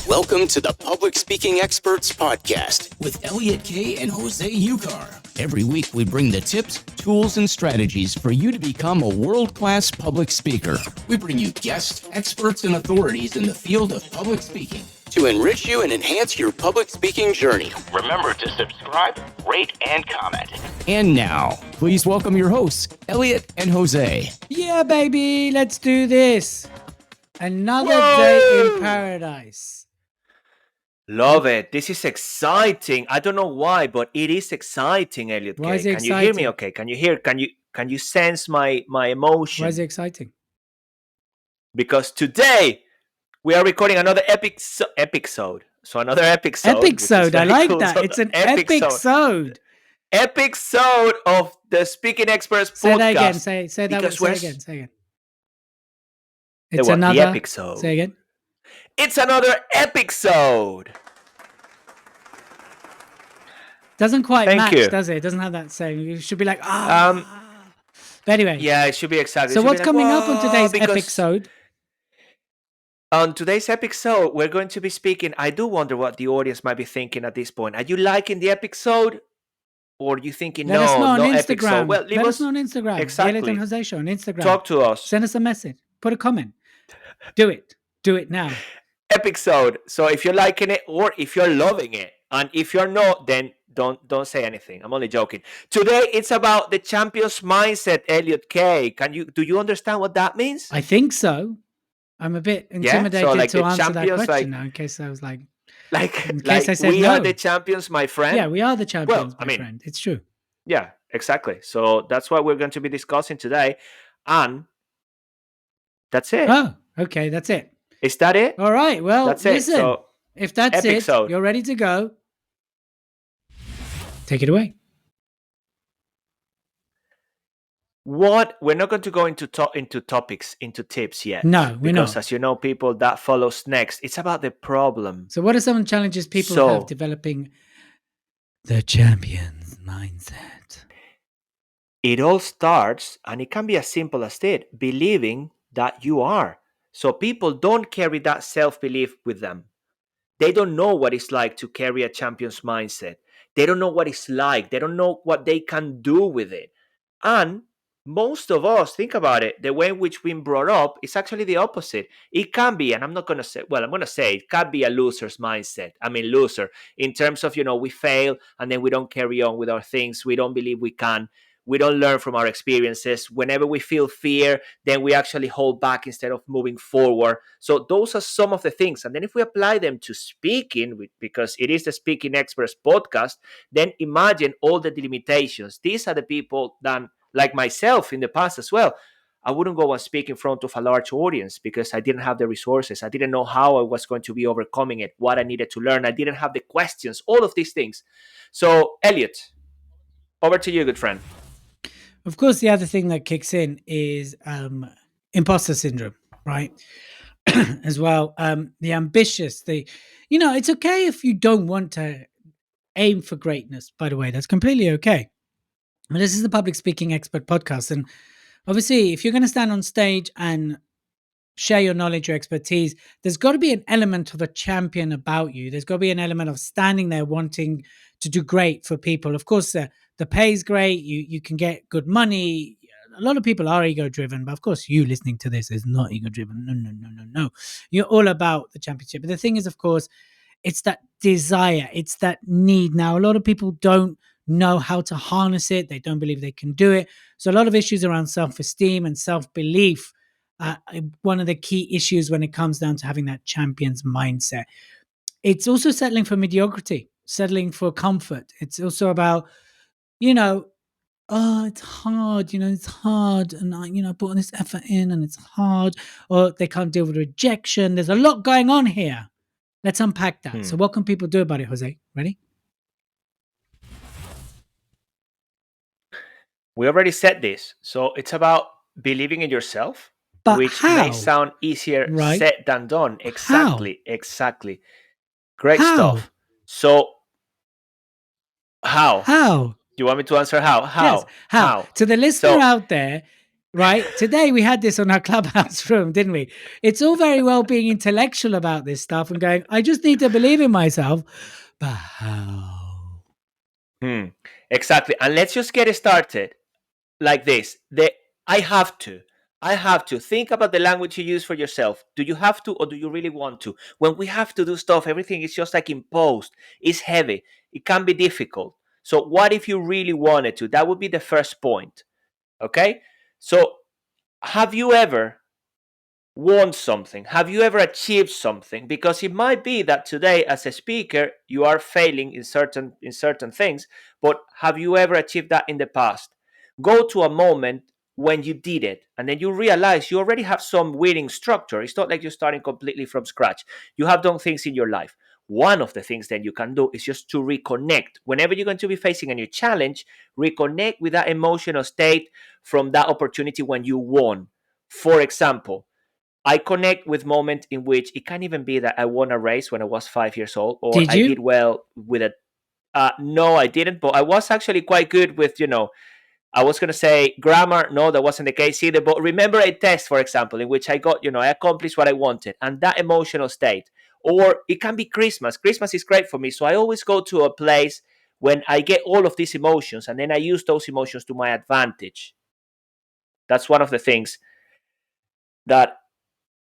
Welcome to the Public Speaking Experts Podcast with Elliot K. and Jose Ucar. Every week we bring the tips, tools, and strategies for you to become a world-class public speaker. We bring you guests, experts, and authorities in the field of public speaking to enrich you and enhance your public speaking journey. Remember to subscribe, rate, and comment. And now, please welcome your hosts, Elliot and Jose. Yeah, baby, let's do this. Another day in paradise. Love it. This is exciting. I don't know why, but it is exciting, Elliot. Why is it Can you hear me exciting? okay? Can you hear? Can you sense my emotion? Why is it exciting? Because today we are recording another episode. So another episode. Episode. I like that. It's an episode. Episode of the Speaking Experts Say podcast. that again. Say that. Because Say again. Say again. The It's what? another The episode. Say again. It's another episode. Doesn't quite Thank match, you. does it? It doesn't have that saying. You should be like, But anyway. Yeah, it should be exactly. So It should what's be like, coming up on "Whoa," today's because episode? On today's episode, we're going to be speaking. I do wonder what the audience might be thinking at this point. Are you liking the episode? Or are you thinking, Let us know on no Instagram. episode? Well, leave Let us us know on Instagram. Exactly. Elliot and Jose Show on Instagram. Talk to us. Send us a message. Put a comment. Do it. Do it now. Episode. So if you're liking it or if you're loving it, and if you're not, then don't say anything. I'm only joking. Today it's about the champion's mindset, Elliot K. Do you understand what that means? I think so. I'm a bit intimidated like to the answer that champions, question now, in case I was like, in Like case I said we no. are the champions, my friend. Yeah, we are the champions, I my mean- friend. It's true. Yeah, exactly. So that's what we're going to be discussing today. And that's it. Oh, okay, that's it. Is that it? All right, well, That's it. listen, So if that's episode. it, you're ready to go. Take it away. we're not going to go into topics, into tips yet. No, we're because not. as you know, people, that follows next. It's about the problem. So what are some challenges people So- have developing the champion's mindset? It all starts, and it can be as simple as that, believing that you are. So people don't carry that self-belief with them. They don't know what it's like to carry a champion's mindset. They don't know what it's like. They don't know what they can do with it. And most of us, think about it, the way in which we've been brought up is actually the opposite. It can be, and I'm going to say it can be a loser's mindset. I mean, loser in terms of, we fail and then we don't carry on with our things. We don't believe we can. We don't learn from our experiences. Whenever we feel fear, then we actually hold back instead of moving forward. So those are some of the things. And then if we apply them to speaking, because it is the Speaking Experts podcast, then imagine all the limitations. These are the people that, like myself in the past as well, I wouldn't go and speak in front of a large audience because I didn't have the resources. I didn't know how I was going to be overcoming it, what I needed to learn. I didn't have the questions, all of these things. So, Elliot, over to you, good friend. Of course, the other thing that kicks in is imposter syndrome, right? As well, the ambitious, it's okay if you don't want to aim for greatness, by the way, that's completely okay. But this is the Public Speaking Expert podcast. And obviously, if you're going to stand on stage and share your knowledge, your expertise, there's got to be an element of a champion about you. There's got to be an element of standing there wanting to do great for people. Of course, the pay is great. You can get good money. A lot of people are ego driven, but of course, you listening to this is not ego driven. No. You're all about the championship. But the thing is, of course, it's that desire. It's that need. Now, a lot of people don't know how to harness it. They don't believe they can do it. So a lot of issues around self-esteem and self-belief. One of the key issues when it comes down to having that champion's mindset. It's also settling for mediocrity, settling for comfort. It's also about, it's hard, it's hard. And I put all this effort in and it's hard. Or they can't deal with rejection. There's a lot going on here. Let's unpack that. So what can people do about it, Jose? Ready? We already said this. So it's about believing in yourself, But which how? may sound easier Right. said than done. Exactly. Great How? stuff. So how? How? Do you want me to answer how? How? Yes. How? To the listener So- out there, right? Today we had this on our clubhouse room, didn't we? It's all very well being intellectual about this stuff and going, I just need to believe in myself. But how? Exactly. And let's just get it started like this. I have to. I have to think about the language you use for yourself. Do you have to, or do you really want to? When we have to do stuff, everything is just like imposed. It's heavy. It can be difficult. So, what if you really wanted to? That would be the first point. Okay. So, have you ever want something? Have you ever achieved something? Because it might be that today as a speaker you are failing in certain things, but have you ever achieved that in the past? Go to a moment when you did it and then you realize you already have some winning structure. It's not like you're starting completely from scratch. You have done things in your life. One of the things that you can do is just to reconnect. Whenever you're going to be facing a new challenge, reconnect with that emotional state from that opportunity when you won. For example, I connect with moments in which it can even be that I won a race when I was 5 years old, or Did I did you? well with a. No, I didn't, but I was actually quite good with, I was going to say grammar. No, that wasn't the case either. But remember a test, for example, in which I got, I accomplished what I wanted, and that emotional state. Or it can be Christmas. Christmas is great for me. So I always go to a place when I get all of these emotions, and then I use those emotions to my advantage. That's one of the things that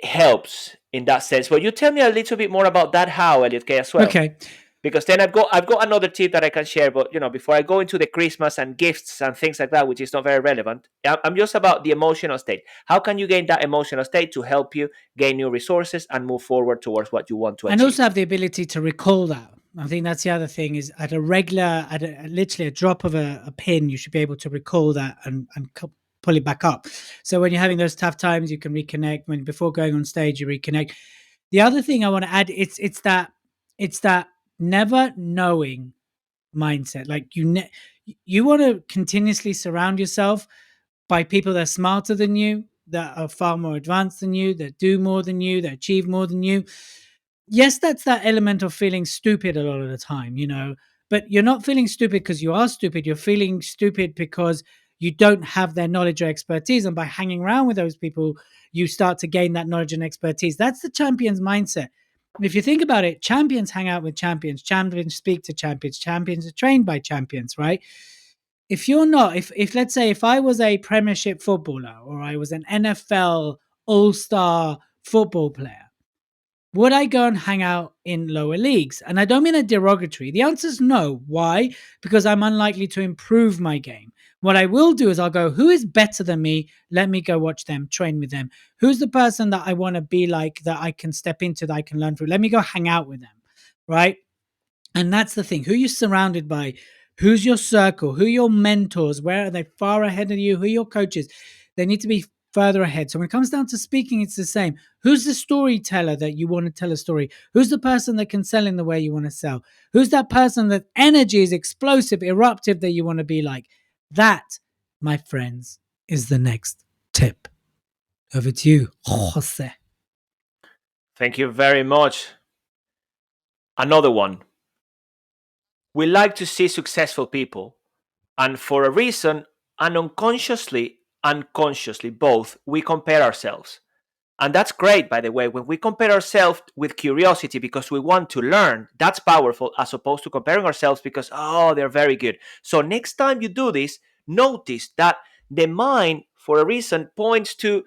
helps in that sense. But you tell me a little bit more about that, how, Elliot K, as well, Okay. because then I've got another tip that I can share. But before I go into the Christmas and gifts and things like that, which is not very relevant, I'm just about the emotional state. How can you gain that emotional state to help you gain new resources and move forward towards what you want to And achieve? also have the ability to recall that. I think that's the other thing is literally a drop of a pin, you should be able to recall that and pull it back up. So when you're having those tough times, you can reconnect. When before going on stage, you reconnect. The other thing I want to add, it's that never knowing mindset. Like you want to continuously surround yourself by people that are smarter than you, that are far more advanced than you, that do more than you, that achieve more than you. Yes, that's that element of feeling stupid a lot of the time, but you're not feeling stupid because you are stupid. You're feeling stupid because you don't have their knowledge or expertise. And by hanging around with those people, you start to gain that knowledge and expertise. That's the champion's mindset. If you think about it, champions hang out with champions, champions speak to champions, champions are trained by champions, right? If you're not, if let's say if I was a premiership footballer or I was an NFL all-star football player, would I go and hang out in lower leagues? And I don't mean a derogatory. The answer is no. Why? Because I'm unlikely to improve my game. What I will do is I'll go, who is better than me? Let me go watch them, train with them. Who's the person that I want to be like, that I can step into, that I can learn from? Let me go hang out with them. Right. And that's the thing. Who you're surrounded by, who's your circle, who are your mentors, where are they far ahead of you, who are your coaches? They need to be further ahead. So when it comes down to speaking, it's the same. Who's the storyteller that you want to tell a story? Who's the person that can sell in the way you want to sell? Who's that person that energy is explosive, eruptive that you want to be like? That, my friends, is the next tip. Over to you, Jose. Thank you very much. Another one. We like to see successful people, and for a reason, and unconsciously and consciously both, we compare ourselves. And that's great, by the way. When we compare ourselves with curiosity because we want to learn, that's powerful as opposed to comparing ourselves because, oh, they're very good. So next time you do this, notice that the mind, for a reason, points to,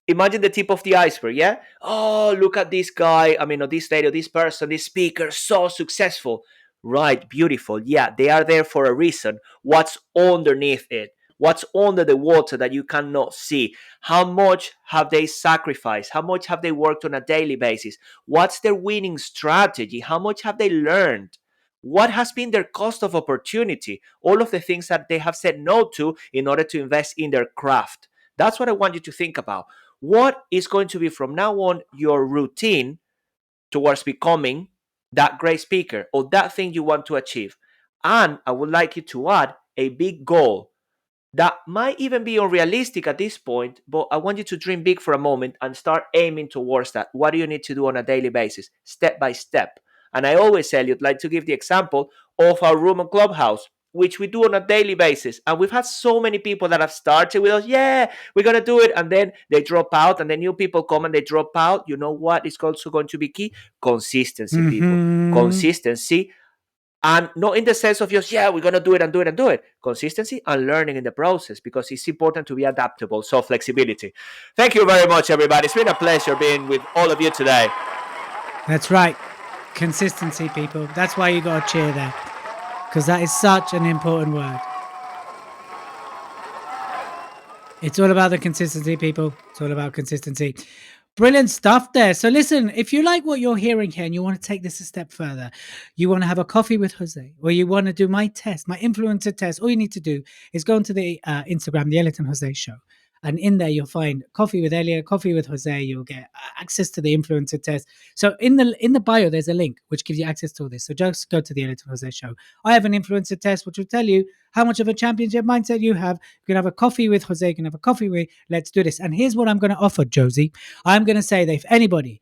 imagine the tip of the iceberg, yeah? Oh, look at this guy. I mean, or this lady, or this person, this speaker, so successful. Right, beautiful. Yeah, they are there for a reason. What's underneath it? What's under the water that you cannot see? How much have they sacrificed? How much have they worked on a daily basis? What's their winning strategy? How much have they learned? What has been their cost of opportunity? All of the things that they have said no to in order to invest in their craft. That's what I want you to think about. What is going to be from now on your routine towards becoming that great speaker or that thing you want to achieve? And I would like you to add a big goal that might even be unrealistic at this point, but I want you to dream big for a moment and start aiming towards that. What do you need to do on a daily basis, step by step? And I always, Elliot, like to give the example of our room and clubhouse. which we do on a daily basis. And we've had so many people that have started with us, yeah, we're going to do it. And then they drop out, and then new people come and they drop out. You know what is also going to be key? Consistency, people. Consistency. And not in the sense of just, yeah, we're going to do it and do it and do it. Consistency and learning in the process, because it's important to be adaptable. So flexibility. Thank you very much, everybody. It's been a pleasure being with all of you today. That's right. Consistency, people. That's why you got to cheer there, because that is such an important word. It's all about the consistency, people. It's all about consistency. Brilliant stuff there. So listen, if you like what you're hearing here and you want to take this a step further, you want to have a coffee with Jose, or you want to do my test, my influencer test, all you need to do is go onto the Instagram, the Elliot and Jose show. And in there, you'll find coffee with Elliot, coffee with Jose. You'll get access to the influencer test. So in the bio, there's a link which gives you access to all this. So just go to the Elliot and Jose show. I have an influencer test which will tell you how much of a championship mindset you have. You can have a coffee with Jose. You can have a coffee with. Let's do this. And here's what I'm going to offer, Josie. I'm going to say that if anybody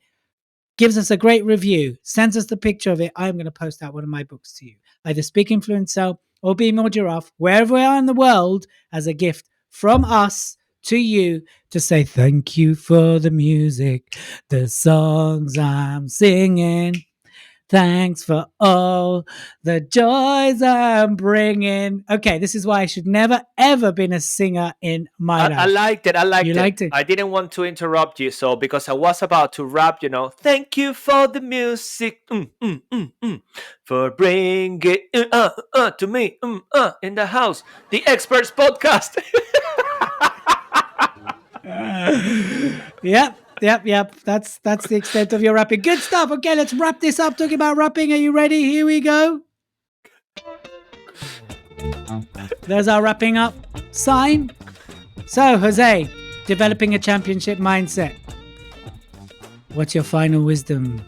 gives us a great review, sends us the picture of it, I'm going to post out one of my books to you, either Speak Influencer or Be More Giraffe, wherever we are in the world, as a gift from us to you, to say thank you for the music, the songs I'm singing. Thanks for all the joys I'm bringing. Okay, this is why I should never, ever been a singer in my life. I liked it. You liked it? I didn't want to interrupt you, so because I was about to rap, thank you for the music, for bringing it to me, in the house, the Experts Podcast. Yep. That's the extent of your rapping. Good stuff. Okay, let's wrap this up. Talking about rapping. Are you ready? Here we go. There's our wrapping up sign. So, Jose, developing a championship mindset. What's your final wisdom?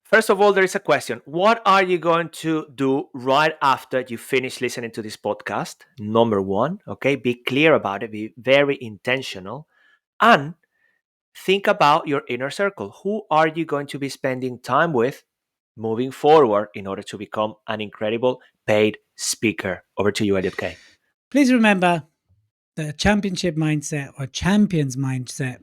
First of all, there is a question. What are you going to do right after you finish listening to this podcast? Number one, okay, be clear about it. Be very intentional. And think about your inner circle. Who are you going to be spending time with moving forward in order to become an incredible paid speaker? Over to you, Elliot K. Please remember the championship mindset, or champion's mindset,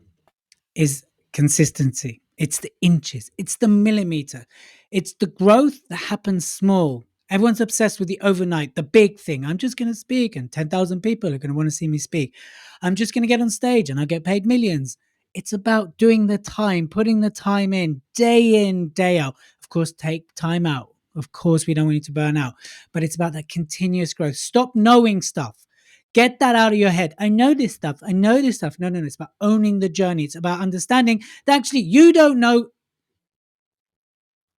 is consistency. It's the inches. It's the millimeter. It's the growth that happens small. Everyone's obsessed with the overnight, the big thing. I'm just going to speak and 10,000 people are going to want to see me speak. I'm just going to get on stage and I'll get paid millions. It's about doing the time, putting the time in, day out. Of course, take time out. Of course, we don't want you to burn out. But it's about that continuous growth. Stop knowing stuff. Get that out of your head. I know this stuff. No, it's about owning the journey. It's about understanding that actually you don't know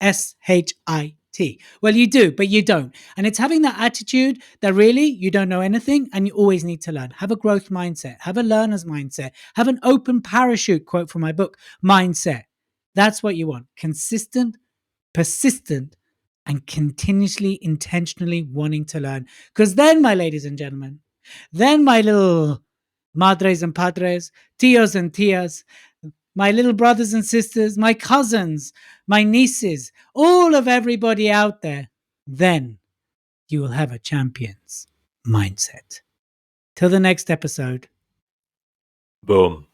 SHIT. Well, you do, but you don't. And it's having that attitude that really you don't know anything and you always need to learn. Have a growth mindset. Have a learner's mindset. Have an open parachute, quote from my book, mindset. That's what you want. Consistent, persistent, and continuously, intentionally wanting to learn. Because then, my ladies and gentlemen, then my little madres and padres, tios and tias, my little brothers and sisters, my cousins, my nieces, all of everybody out there, then you will have a champion's mindset. Till the next episode. Boom.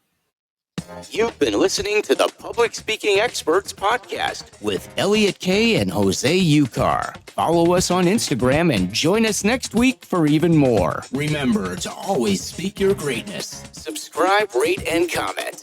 You've been listening to the Public Speaking Experts Podcast with Elliot K. and Jose Ucar. Follow us on Instagram and join us next week for even more. Remember to always speak your greatness. Subscribe, rate, and comment.